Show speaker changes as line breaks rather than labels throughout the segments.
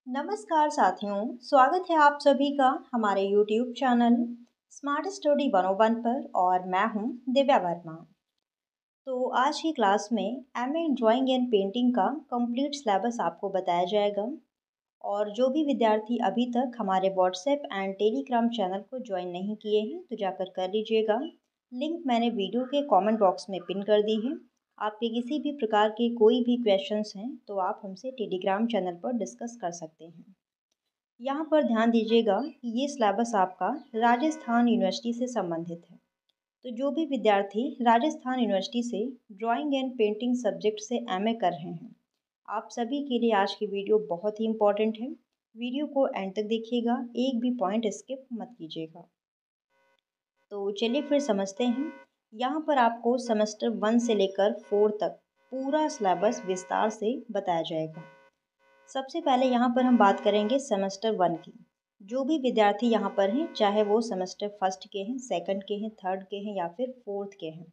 नमस्कार साथियों, स्वागत है आप सभी का हमारे YouTube चैनल स्मार्ट स्टडी 101 पर और मैं हूं दिव्या वर्मा। तो आज की क्लास में MA in drawing and painting का कंप्लीट सिलेबस आपको बताया जाएगा और जो भी विद्यार्थी अभी तक हमारे व्हाट्सएप एंड टेलीग्राम चैनल को ज्वाइन नहीं किए हैं तो जाकर कर लीजिएगा। लिंक मैंने वीडियो के कमेंट बॉक्स में पिन कर दी है। आपके किसी भी प्रकार के कोई भी क्वेश्चंस हैं तो आप हमसे टेलीग्राम चैनल पर डिस्कस कर सकते हैं। यहाँ पर ध्यान दीजिएगा कि ये सिलेबस आपका राजस्थान यूनिवर्सिटी से संबंधित है। तो जो भी विद्यार्थी राजस्थान यूनिवर्सिटी से ड्राइंग एंड पेंटिंग सब्जेक्ट से एमए कर रहे हैं, आप सभी के लिए आज की वीडियो बहुत ही इम्पोर्टेंट है। वीडियो को एंड तक देखिएगा, एक भी पॉइंट स्किप मत कीजिएगा। तो चलिए फिर समझते हैं। यहाँ पर आपको सेमेस्टर 1 से लेकर 4 तक पूरा सिलेबस विस्तार से बताया जाएगा। सबसे पहले यहाँ पर हम बात करेंगे सेमेस्टर 1 की। जो भी विद्यार्थी यहाँ पर हैं, चाहे वो सेमेस्टर फर्स्ट के हैं, सेकंड के हैं, थर्ड के हैं या फिर फोर्थ के हैं,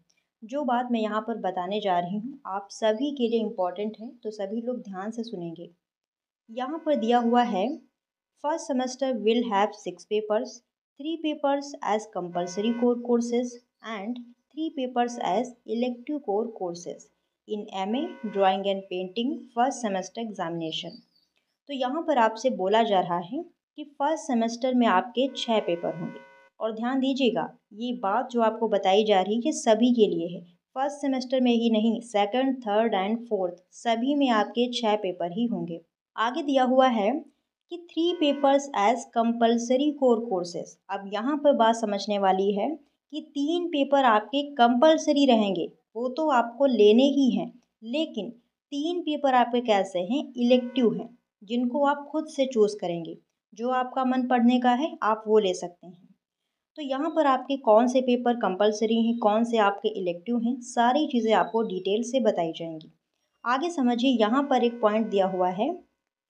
जो बात मैं यहाँ पर बताने जा रही हूँ आप सभी के लिए इम्पॉर्टेंट है, तो सभी लोग ध्यान से सुनेंगे। यहाँ पर दिया हुआ है first semester will have 6 papers, 3 papers as compulsory core courses and 3 papers as elective core courses in MA drawing and painting first semester examination. तो यहाँ पर आपसे बोला जा रहा है कि फर्स्ट सेमेस्टर में आपके 6 पेपर होंगे और ध्यान दीजिएगा, ये बात जो आपको बताई जा रही है सभी के लिए है। फर्स्ट सेमेस्टर में ही नहीं, सेकंड, थर्ड एंड फोर्थ सभी में आपके 6 पेपर ही होंगे। आगे दिया हुआ है कि 3 papers as compulsory core courses. अब यहाँ पर बात समझने वाली है कि 3 पेपर आपके कंपल्सरी रहेंगे, वो तो आपको लेने ही हैं, लेकिन 3 पेपर आपके कैसे हैं, इलेक्टिव हैं, जिनको आप खुद से चूज़ करेंगे। जो आपका मन पढ़ने का है आप वो ले सकते हैं। तो यहाँ पर आपके कौन से पेपर कंपलसरी हैं, कौन से आपके इलेक्टिव हैं, सारी चीज़ें आपको डिटेल से बताई जाएंगी। आगे समझिए, यहाँ पर एक पॉइंट दिया हुआ है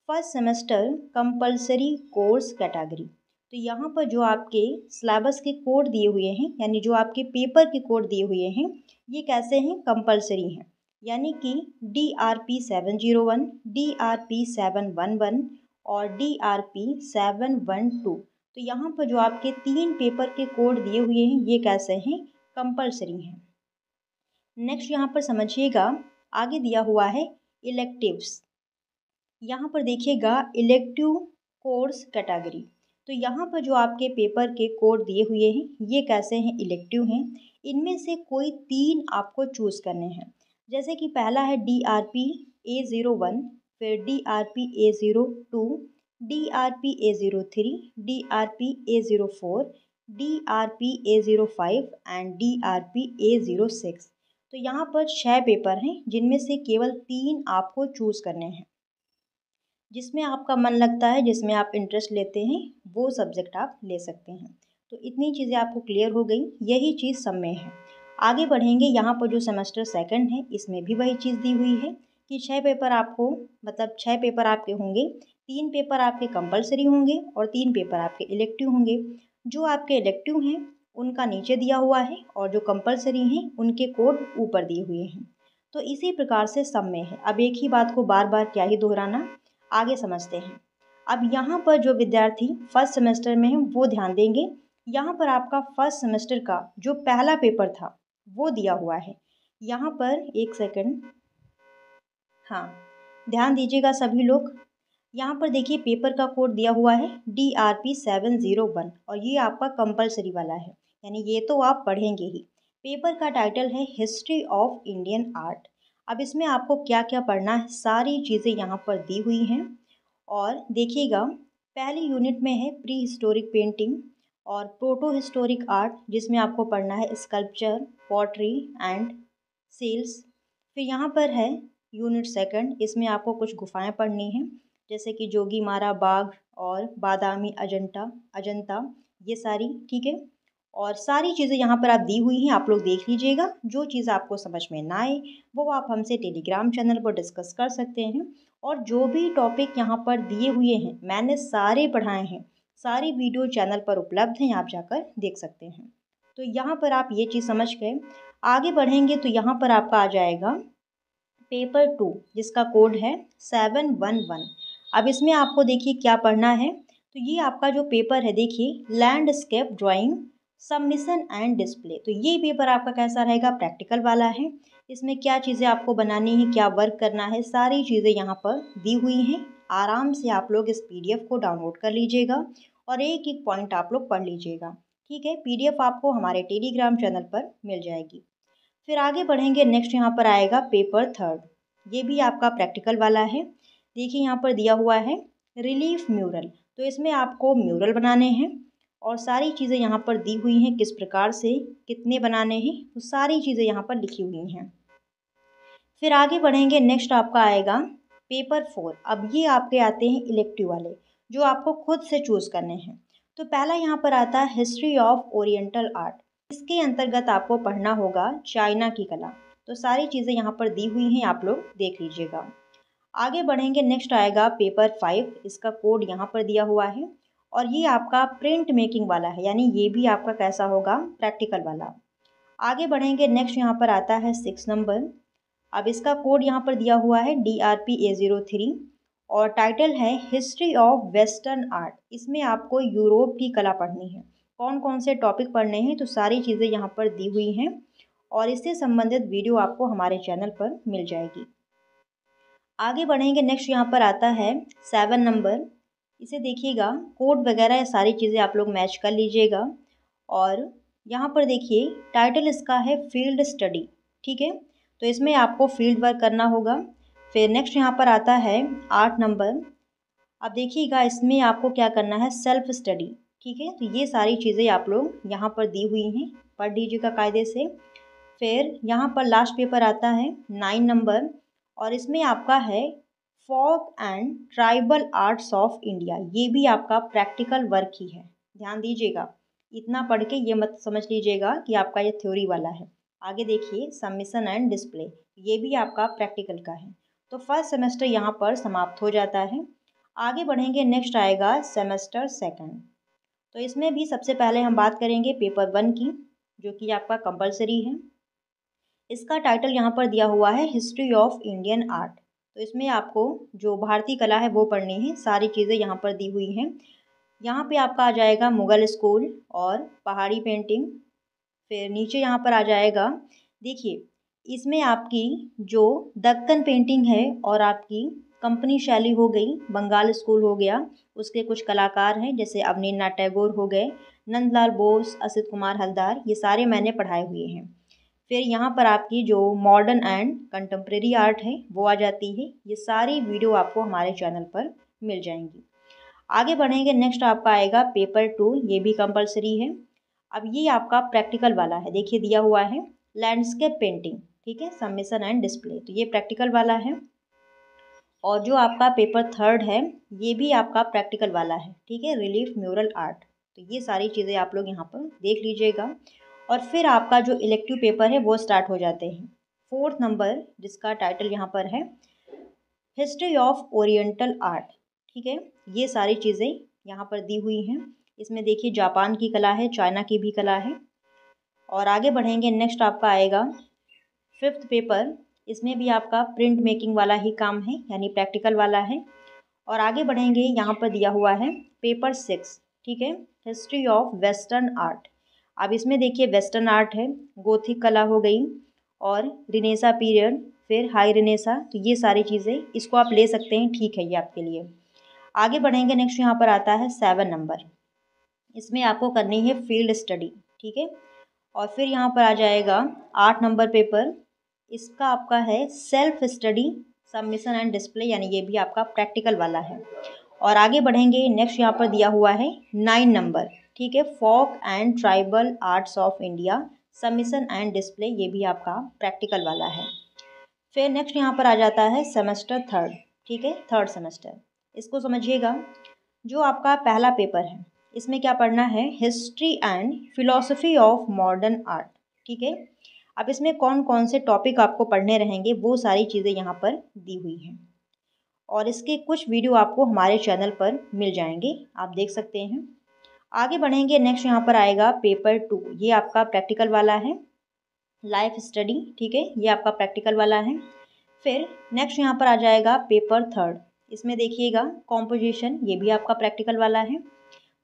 first semester compulsory course category. तो यहाँ पर जो आपके सिलेबस के कोड दिए हुए हैं, यानी जो आपके पेपर के कोड दिए हुए हैं, ये कैसे हैं, कंपलसरी हैं। यानी कि DRP 701, DRP 711 और DRP 712। तो यहाँ पर जो आपके 3 पेपर के कोड दिए हुए हैं ये कैसे हैं, कंपलसरी हैं। नेक्स्ट यहाँ पर समझिएगा, आगे दिया हुआ है इलेक्टिव्स। यहाँ पर देखिएगा इलेक्टिव कोर्स कैटेगरी। तो यहाँ पर जो आपके पेपर के कोड दिए हुए हैं ये कैसे हैं, इलेक्टिव हैं। इनमें से कोई 3 आपको चूज़ करने हैं। जैसे कि पहला है DRP A01, फिर DRP A02, DRP A03, DRP A04, DRP A05 and DRP A06। तो यहाँ पर 6 पेपर हैं जिनमें से केवल 3 आपको चूज़ करने हैं। जिसमें आपका मन लगता है, जिसमें आप इंटरेस्ट लेते हैं, वो सब्जेक्ट आप ले सकते हैं। तो इतनी चीज़ें आपको क्लियर हो गई, यही चीज़ सब में है। आगे बढ़ेंगे, यहाँ पर जो सेमेस्टर सेकंड है इसमें भी वही चीज़ दी हुई है कि 6 पेपर आपको, मतलब 6 पेपर आपके होंगे, 3 पेपर आपके कंपलसरी होंगे और 3 पेपर आपके इलेक्टिव होंगे। जो आपके इलेक्टिव हैं उनका नीचे दिया हुआ है और जो कंपलसरी हैं उनके कोड ऊपर दिए हुए हैं। तो इसी प्रकार से सब में है। अब एक ही बात को बार बार क्या ही दोहराना, आगे समझते हैं। अब यहाँ पर जो विद्यार्थी फर्स्ट सेमेस्टर में हैं वो ध्यान देंगे। यहाँ पर आपका फर्स्ट सेमेस्टर का जो पहला पेपर था वो दिया हुआ है। यहाँ पर एक सेकंड, हाँ ध्यान दीजिएगा सभी लोग। यहाँ पर देखिए पेपर का कोड दिया हुआ है DRP 701 और ये आपका कंपलसरी वाला है, यानी ये तो आप पढ़ेंगे ही। पेपर का टाइटल है हिस्ट्री ऑफ इंडियन आर्ट। अब इसमें आपको क्या क्या पढ़ना है सारी चीज़ें यहाँ पर दी हुई हैं। और देखिएगा, पहली यूनिट में है प्री हिस्टोरिक पेंटिंग और प्रोटो हिस्टोरिक आर्ट, जिसमें आपको पढ़ना है स्कल्पचर, पॉटरी एंड सेल्स। फिर यहाँ पर है यूनिट सेकंड, इसमें आपको कुछ गुफाएं पढ़नी हैं, जैसे कि जोगीमारा बाग और बादामी अजंता, ये सारी, ठीक है। और सारी चीज़ें यहाँ पर आप दी हुई हैं, आप लोग देख लीजिएगा। जो चीज़ आपको समझ में ना आए वो आप हमसे टेलीग्राम चैनल पर डिस्कस कर सकते हैं। और जो भी टॉपिक यहाँ पर दिए हुए हैं मैंने सारे पढ़ाए हैं, सारी वीडियो चैनल पर उपलब्ध हैं, आप जाकर देख सकते हैं। तो यहाँ पर आप ये चीज़ समझ गए। आगे बढ़ेंगे तो यहाँ पर आपका आ जाएगा पेपर 2, जिसका कोड है 711। अब इसमें आपको देखिए क्या पढ़ना है। तो ये आपका जो पेपर है देखिए, landscape drawing submission and display. तो ये पेपर आपका कैसा रहेगा, प्रैक्टिकल वाला है। इसमें क्या चीज़ें आपको बनानी है, क्या वर्क करना है, सारी चीज़ें यहाँ पर दी हुई हैं। आराम से आप लोग इस पीडीएफ को डाउनलोड कर लीजिएगा और एक एक पॉइंट आप लोग पढ़ लीजिएगा। ठीक है, पीडीएफ आपको हमारे टेलीग्राम चैनल पर मिल जाएगी। फिर आगे बढ़ेंगे, नेक्स्ट यहाँ पर आएगा पेपर थर्ड। ये भी आपका प्रैक्टिकल वाला है। देखिए यहाँ पर दिया हुआ है रिलीफ म्यूरल। तो इसमें आपको म्यूरल बनाने हैं और सारी चीज़ें यहाँ पर दी हुई हैं, किस प्रकार से कितने बनाने हैं, तो सारी चीज़ें यहाँ पर लिखी हुई हैं। फिर आगे बढ़ेंगे, नेक्स्ट आपका आएगा पेपर 4। अब ये आपके आते हैं इलेक्टिव वाले, जो आपको खुद से चूज़ करने हैं। तो पहला यहाँ पर आता है हिस्ट्री ऑफ ओरिएंटल आर्ट। इसके अंतर्गत आपको पढ़ना होगा चाइना की कला। तो सारी चीज़ें यहाँ पर दी हुई हैं, आप लोग देख लीजिएगा। आगे बढ़ेंगे, नेक्स्ट आएगा पेपर 5। इसका कोड यहाँ पर दिया हुआ है और ये आपका प्रिंट मेकिंग वाला है, यानी ये भी आपका कैसा होगा, प्रैक्टिकल वाला। आगे बढ़ेंगे, नेक्स्ट यहाँ पर आता है 6 नंबर। अब इसका कोड यहाँ पर दिया हुआ है DRP-A03 और टाइटल है हिस्ट्री ऑफ वेस्टर्न आर्ट। इसमें आपको यूरोप की कला पढ़नी है। कौन कौन से टॉपिक पढ़ने हैं, तो सारी चीज़ें यहाँ पर दी हुई हैं और इससे संबंधित वीडियो आपको हमारे चैनल पर मिल जाएगी। आगे बढ़ेंगे, नेक्स्ट यहाँ पर आता है 7 नंबर। इसे देखिएगा, कोड वगैरह सारी चीज़ें आप लोग मैच कर लीजिएगा। और यहाँ पर देखिए टाइटल इसका है फील्ड स्टडी। ठीक है, तो इसमें आपको फील्ड वर्क करना होगा। फिर नेक्स्ट यहाँ पर आता है 8 नंबर। अब देखिएगा, इसमें आपको क्या करना है, सेल्फ स्टडी। ठीक है, तो ये सारी चीज़ें आप लोग यहाँ पर दी हुई हैं, पढ़ लीजिएगा कायदे से। फिर यहाँ पर लास्ट पेपर आता है 9 नंबर और इसमें आपका है folk and tribal arts of India. ये भी आपका प्रैक्टिकल वर्क ही है, ध्यान दीजिएगा। इतना पढ़ के ये मत समझ लीजिएगा कि आपका ये थ्योरी वाला है। आगे देखिए सबमिशन एंड डिस्प्ले, ये भी आपका प्रैक्टिकल का है। तो फर्स्ट सेमेस्टर यहाँ पर समाप्त हो जाता है। आगे बढ़ेंगे, नेक्स्ट आएगा सेमेस्टर सेकंड। तो इसमें भी सबसे पहले हम बात करेंगे पेपर 1 की, जो कि आपका कंपलसरी है। इसका टाइटल यहाँ पर दिया हुआ है हिस्ट्री ऑफ इंडियन आर्ट। तो इसमें आपको जो भारतीय कला है वो पढ़नी है, सारी चीज़ें यहाँ पर दी हुई हैं। यहाँ पे आपका आ जाएगा मुग़ल स्कूल और पहाड़ी पेंटिंग। फिर नीचे यहाँ पर आ जाएगा, देखिए इसमें आपकी जो दक्कन पेंटिंग है और आपकी कंपनी शैली हो गई, बंगाल स्कूल हो गया, उसके कुछ कलाकार हैं जैसे अवनींद्रनाथ टैगोर हो गए, नंदलाल बोस, असित कुमार हलदार, ये सारे मैंने पढ़ाए हुए हैं। फिर यहाँ पर आपकी जो मॉडर्न एंड कंटेम्प्रेरी आर्ट है वो आ जाती है। ये सारी वीडियो आपको हमारे चैनल पर मिल जाएंगी। आगे बढ़ेंगे, नेक्स्ट आपका आएगा पेपर 2। ये भी कंपलसरी है। अब ये आपका प्रैक्टिकल वाला है, देखिए दिया हुआ है लैंडस्केप पेंटिंग। ठीक है, सबमिशन एंड डिस्प्ले, तो ये प्रैक्टिकल वाला है। और जो आपका पेपर 3 है ये भी आपका प्रैक्टिकल वाला है। ठीक है, रिलीफ म्यूरल आर्ट। तो ये सारी चीज़ें आप लोग यहाँ पर देख लीजिएगा। और फिर आपका जो इलेक्टिव पेपर है वो स्टार्ट हो जाते हैं। 4th नंबर, जिसका टाइटल यहाँ पर है हिस्ट्री ऑफ ओरिएंटल आर्ट। ठीक है, ये सारी चीज़ें यहाँ पर दी हुई हैं। इसमें देखिए जापान की कला है, चाइना की भी कला है। और आगे बढ़ेंगे, नेक्स्ट आपका आएगा 5th पेपर। इसमें भी आपका प्रिंट मेकिंग वाला ही काम है, यानी प्रैक्टिकल वाला है। और आगे बढ़ेंगे, यहाँ पर दिया हुआ है पेपर 6। ठीक है, हिस्ट्री ऑफ वेस्टर्न आर्ट। अब इसमें देखिए वेस्टर्न आर्ट है, गोथिक कला हो गई और रिनेसा पीरियड, फिर हाई रिनेसा। तो ये सारी चीज़ें इसको आप ले सकते हैं, ठीक है ये आपके लिए। आगे बढ़ेंगे, नेक्स्ट यहाँ पर आता है 7 नंबर। इसमें आपको करनी है फील्ड स्टडी। ठीक है, और फिर यहाँ पर आ जाएगा 8 नंबर पेपर। इसका आपका है self study submission and display, यानी ये भी आपका प्रैक्टिकल वाला है। और आगे बढ़ेंगे, नेक्स्ट यहाँ पर दिया हुआ है 9 नंबर। ठीक है, folk and tribal arts of India submission and display, ये भी आपका प्रैक्टिकल वाला है। फिर नेक्स्ट यहाँ पर आ जाता है सेमेस्टर 3। ठीक है, 3rd सेमेस्टर। इसको समझिएगा, जो आपका पहला पेपर है इसमें क्या पढ़ना है, history and philosophy of modern art. ठीक है, अब इसमें कौन कौन से टॉपिक आपको पढ़ने रहेंगे वो सारी चीज़ें यहाँ पर दी हुई हैं और इसके कुछ वीडियो आपको हमारे चैनल पर मिल जाएंगे, आप देख सकते हैं। आगे बढ़ेंगे, नेक्स्ट यहाँ पर आएगा पेपर 2। ये आपका प्रैक्टिकल वाला है, लाइफ स्टडी। ठीक है, ये आपका प्रैक्टिकल वाला है। फिर नेक्स्ट यहाँ पर आ जाएगा पेपर 3। इसमें देखिएगा कॉम्पोजिशन, ये भी आपका प्रैक्टिकल वाला है।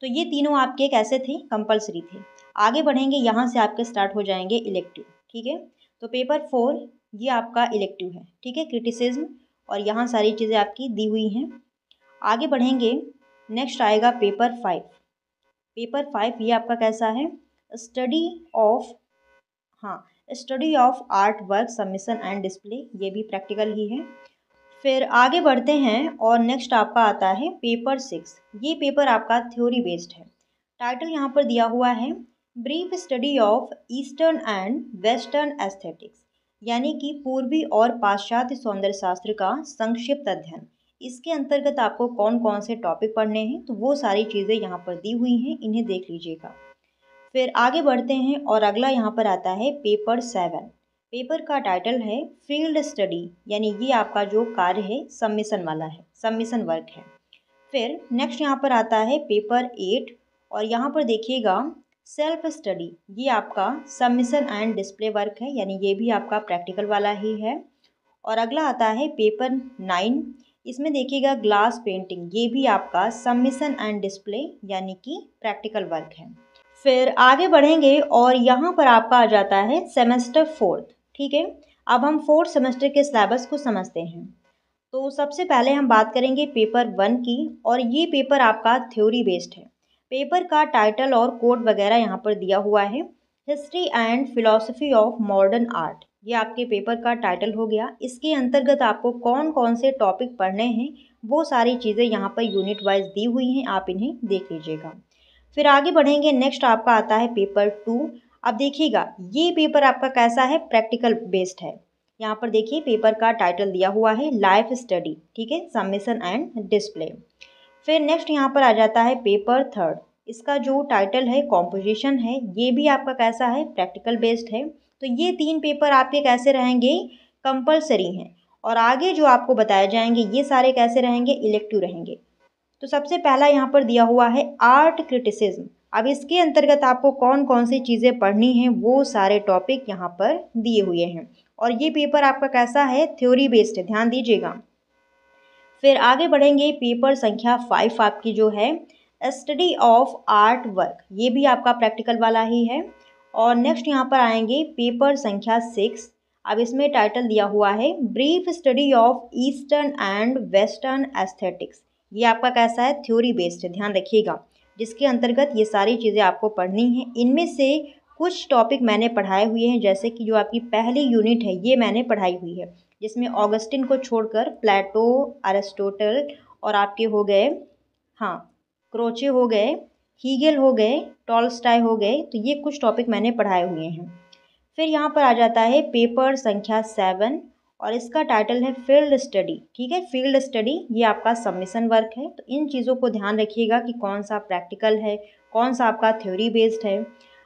तो ये तीनों आपके कैसे थे, कंपलसरी थे। आगे बढ़ेंगे, यहाँ से आपके स्टार्ट हो जाएंगे इलेक्टिव, ठीक है। तो पेपर 4 ये आपका इलेक्टिव है, ठीक है, क्रिटिसिज्म, और यहाँ सारी चीज़ें आपकी दी हुई हैं। आगे बढ़ेंगे, नेक्स्ट आएगा पेपर 5। पेपर 5 ये आपका कैसा है, स्टडी ऑफ, हाँ, study of art work submission and display, ये भी प्रैक्टिकल ही है। फिर आगे बढ़ते हैं और नेक्स्ट आपका आता है पेपर 6। ये पेपर आपका थ्योरी बेस्ड है। टाइटल यहाँ पर दिया हुआ है brief study of eastern and western aesthetics, यानी कि पूर्वी और पाश्चात्य सौंदर्य शास्त्र का संक्षिप्त अध्ययन। इसके अंतर्गत आपको कौन कौन से टॉपिक पढ़ने हैं, तो वो सारी चीज़ें यहाँ पर दी हुई हैं, इन्हें देख लीजिएगा। फिर आगे बढ़ते हैं और अगला यहाँ पर आता है पेपर 7। पेपर का टाइटल है फील्ड स्टडी, यानी ये आपका जो कार्य है सबमिशन वाला है, सबमिशन वर्क है। फिर नेक्स्ट यहाँ पर आता है पेपर 8, और यहाँ पर देखिएगा सेल्फ स्टडी, ये आपका सबमिशन एंड डिस्प्ले वर्क है, यानी ये भी आपका प्रैक्टिकल वाला ही है। और अगला आता है पेपर 9, इसमें देखिएगा ग्लास पेंटिंग, ये भी आपका सबमिशन एंड डिस्प्ले यानी कि प्रैक्टिकल वर्क है। फिर आगे बढ़ेंगे और यहाँ पर आपका आ जाता है सेमेस्टर 4, ठीक है। अब हम 4th सेमेस्टर के सिलेबस को समझते हैं। तो सबसे पहले हम बात करेंगे पेपर 1 की, और ये पेपर आपका थ्योरी बेस्ड है। पेपर का टाइटल और कोड वगैरह यहाँ पर दिया हुआ है, history and philosophy of modern art, ये आपके पेपर का टाइटल हो गया। इसके अंतर्गत आपको कौन कौन से टॉपिक पढ़ने हैं, वो सारी चीज़ें यहाँ पर यूनिट वाइज दी हुई हैं, आप इन्हें देख लीजिएगा। फिर आगे बढ़ेंगे, नेक्स्ट आपका आता है पेपर 2। अब देखिएगा ये पेपर आपका कैसा है, प्रैक्टिकल बेस्ड है। यहाँ पर देखिए पेपर का टाइटल दिया हुआ है लाइफ स्टडी, ठीक है, सबमिशन एंड डिस्प्ले। फिर नेक्स्ट यहाँ पर आ जाता है पेपर 3, इसका जो टाइटल है कॉम्पोजिशन है, ये भी आपका कैसा है, प्रैक्टिकल बेस्ड है। तो ये 3 पेपर आपके कैसे रहेंगे, कंपलसरी हैं, और आगे जो आपको बताए जाएंगे ये सारे कैसे रहेंगे, इलेक्टिव रहेंगे। तो सबसे पहला यहाँ पर दिया हुआ है आर्ट क्रिटिसिज्म। अब इसके अंतर्गत आपको कौन कौन सी चीज़ें पढ़नी हैं, वो सारे टॉपिक यहाँ पर दिए हुए हैं, और ये पेपर आपका कैसा है, थ्योरी बेस्ड है, ध्यान दीजिएगा। फिर आगे बढ़ेंगे, पेपर संख्या 5 आपकी जो है स्टडी ऑफ आर्ट वर्क, ये भी आपका प्रैक्टिकल वाला ही है। और नेक्स्ट यहाँ पर आएंगे पेपर संख्या 6। अब इसमें टाइटल दिया हुआ है brief study of eastern and western aesthetics, ये आपका कैसा है, थ्योरी बेस्ड है, ध्यान रखिएगा, जिसके अंतर्गत ये सारी चीज़ें आपको पढ़नी हैं। इनमें से कुछ टॉपिक मैंने पढ़ाए हुए हैं, जैसे कि जो आपकी पहली यूनिट है ये मैंने पढ़ाई हुई है, जिसमें ऑगस्टिन को छोड़कर प्लेटो, अरिस्टोटल और आपके हो गए, हाँ, क्रोचे हो गए, हीगेल हो गए, टॉल्स्टाय हो गए, तो ये कुछ टॉपिक मैंने पढ़ाए हुए हैं। फिर यहाँ पर आ जाता है पेपर संख्या 7, और इसका टाइटल है फील्ड स्टडी, ठीक है, फील्ड स्टडी ये आपका सबमिशन वर्क है। तो इन चीज़ों को ध्यान रखिएगा कि कौन सा प्रैक्टिकल है, कौन सा आपका थ्योरी बेस्ड है।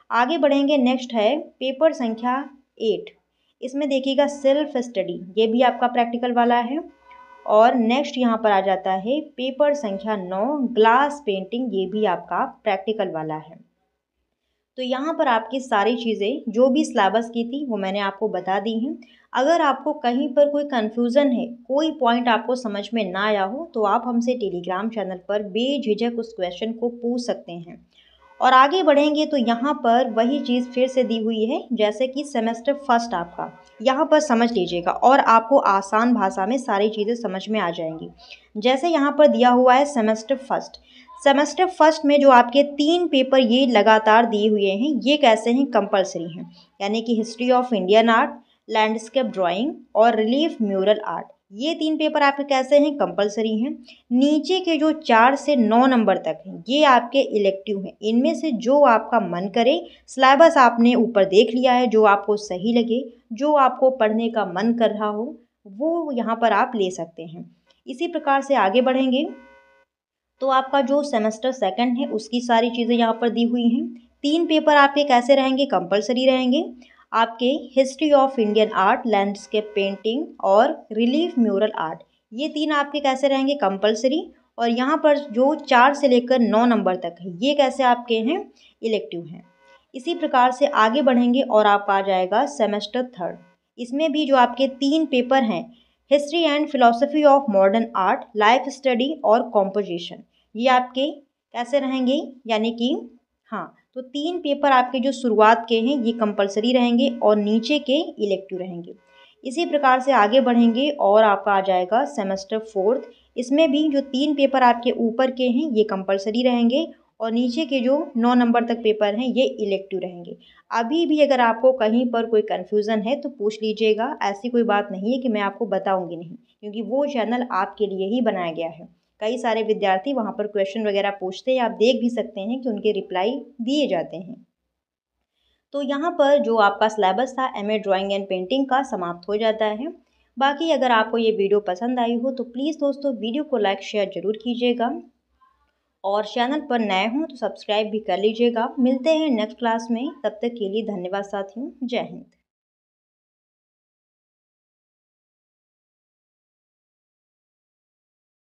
आगे बढ़ेंगे, नेक्स्ट है पेपर संख्या 8, इसमें देखिएगा सेल्फ स्टडी, ये भी आपका प्रैक्टिकल वाला है। और नेक्स्ट यहाँ पर आ जाता है पेपर संख्या 9 ग्लास पेंटिंग, ये भी आपका प्रैक्टिकल वाला है। तो यहाँ पर आपकी सारी चीज़ें जो भी सिलेबस की थी वो मैंने आपको बता दी हैं। अगर आपको कहीं पर कोई कन्फ्यूज़न है, कोई पॉइंट आपको समझ में ना आया हो, तो आप हमसे टेलीग्राम चैनल पर बेझिझक उस क्वेश्चन को पूछ सकते हैं। और आगे बढ़ेंगे तो यहाँ पर वही चीज़ फिर से दी हुई है, जैसे कि सेमेस्टर फर्स्ट आपका यहाँ पर समझ लीजिएगा, और आपको आसान भाषा में सारी चीज़ें समझ में आ जाएंगी। जैसे यहाँ पर दिया हुआ है सेमेस्टर फर्स्ट, सेमेस्टर फर्स्ट में जो आपके 3 पेपर ये लगातार दिए हुए हैं, ये कैसे हैं, कंपलसरी हैं, यानी कि history of Indian art, landscape drawing और रिलीफ म्यूरल आर्ट, ये 3 पेपर आपके कैसे हैं, कंपलसरी हैं। नीचे के जो 4 से 9 नंबर तक हैं ये आपके इलेक्टिव हैं। इनमें से जो आपका मन करे, सिलेबस आपने ऊपर देख लिया है, जो आपको सही लगे, जो आपको पढ़ने का मन कर रहा हो, वो यहाँ पर आप ले सकते हैं। इसी प्रकार से आगे बढ़ेंगे तो आपका जो सेमेस्टर सेकंड है उसकी सारी चीज़ें यहाँ पर दी हुई हैं। 3 पेपर आपके कैसे रहेंगे, कंपलसरी रहेंगे। आपके history of Indian art, landscape painting और रिलीफ म्यूरल आर्ट, ये 3 आपके कैसे रहेंगे, कंपलसरी। और यहाँ पर जो 4 से लेकर 9 नंबर तक है ये कैसे आपके हैं, इलेक्टिव हैं। इसी प्रकार से आगे बढ़ेंगे और आपका आ जाएगा सेमेस्टर थर्ड। इसमें भी जो आपके 3 पेपर हैं, history and philosophy of modern art, life study और कॉम्पोजिशन। ये आपके कैसे रहेंगे, यानी कि हाँ, तो 3 पेपर आपके जो शुरुआत के हैं ये कंपलसरी रहेंगे और नीचे के इलेक्टिव रहेंगे। इसी प्रकार से आगे बढ़ेंगे और आपका आ जाएगा सेमेस्टर 4th। इसमें भी जो 3 पेपर आपके ऊपर के हैं ये कंपलसरी रहेंगे और नीचे के जो 9 नंबर तक पेपर हैं ये इलेक्टिव रहेंगे। अभी भी अगर आपको कहीं पर कोई कन्फ्यूज़न है तो पूछ लीजिएगा, ऐसी कोई बात नहीं है कि मैं आपको बताऊंगी नहीं, क्योंकि वो चैनल आपके लिए ही बनाया गया है। कई सारे विद्यार्थी वहाँ पर क्वेश्चन वगैरह पूछते हैं, आप देख भी सकते हैं कि उनके रिप्लाई दिए जाते हैं। तो यहाँ पर जो आपका सिलेबस था एमए ड्राइंग एंड पेंटिंग का समाप्त हो जाता है। बाकी अगर आपको ये वीडियो पसंद आई हो तो प्लीज़ दोस्तों वीडियो को लाइक शेयर ज़रूर कीजिएगा और चैनल पर नए हों तो सब्सक्राइब भी कर लीजिएगा। मिलते हैं नेक्स्ट क्लास में, तब तक के लिए धन्यवाद साथियों, जय हिंद।